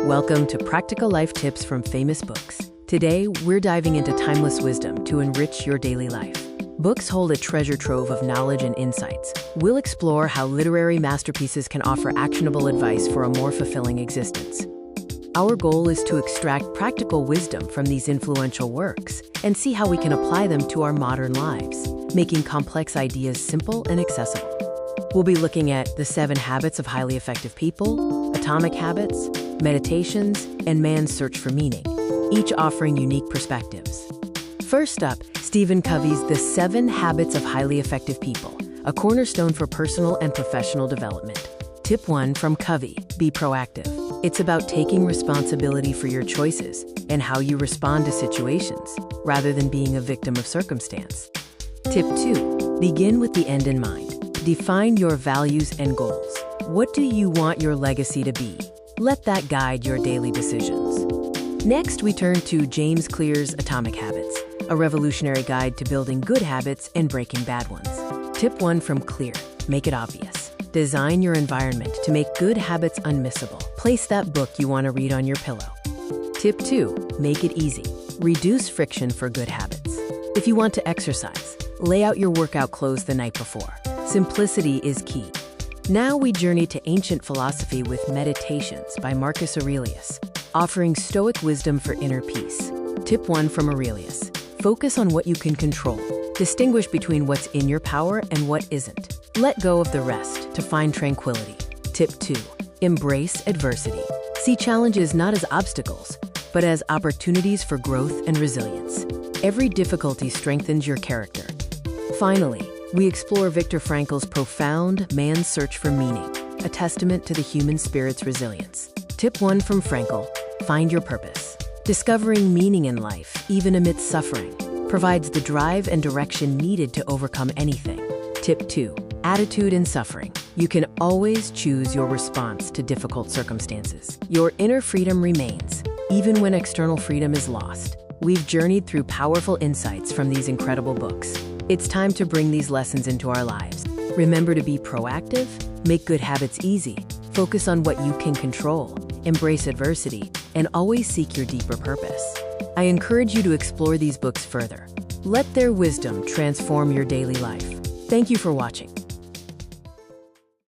Welcome to Practical Life Tips from Famous Books. Today, we're diving into timeless wisdom to enrich your daily life. Books hold a treasure trove of knowledge and insights. We'll explore how literary masterpieces can offer actionable advice for a more fulfilling existence. Our goal is to extract practical wisdom from these influential works and see how we can apply them to our modern lives, making complex ideas simple and accessible. We'll be looking at The 7 Habits of Highly Effective People, Atomic Habits, Meditations, and Man's Search for Meaning, each offering unique perspectives. First up, Stephen Covey's The 7 Habits of Highly Effective People, a cornerstone for personal and professional development. Tip 1 from Covey, be proactive. It's about taking responsibility for your choices and how you respond to situations, rather than being a victim of circumstance. Tip 2, begin with the end in mind. Define your values and goals. What do you want your legacy to be? Let that guide your daily decisions. Next, we turn to James Clear's Atomic Habits, a revolutionary guide to building good habits and breaking bad ones. Tip 1 from Clear, make it obvious. Design your environment to make good habits unmissable. Place that book you want to read on your pillow. Tip 2, make it easy. Reduce friction for good habits. If you want to exercise, lay out your workout clothes the night before. Simplicity is key. Now we journey to ancient philosophy with Meditations by Marcus Aurelius, offering Stoic wisdom for inner peace. Tip 1 from Aurelius, focus on what you can control. Distinguish between what's in your power and what isn't. Let go of the rest to find tranquility. Tip 2, embrace adversity. See challenges not as obstacles, but as opportunities for growth and resilience. Every difficulty strengthens your character. Finally, we explore Viktor Frankl's profound Man's Search for Meaning, a testament to the human spirit's resilience. Tip 1 from Frankl, find your purpose. Discovering meaning in life, even amidst suffering, provides the drive and direction needed to overcome anything. Tip 2, attitude in suffering. You can always choose your response to difficult circumstances. Your inner freedom remains, even when external freedom is lost. We've journeyed through powerful insights from these incredible books. It's time to bring these lessons into our lives. Remember to be proactive, make good habits easy, focus on what you can control, embrace adversity, and always seek your deeper purpose. I encourage you to explore these books further. Let their wisdom transform your daily life. Thank you for watching.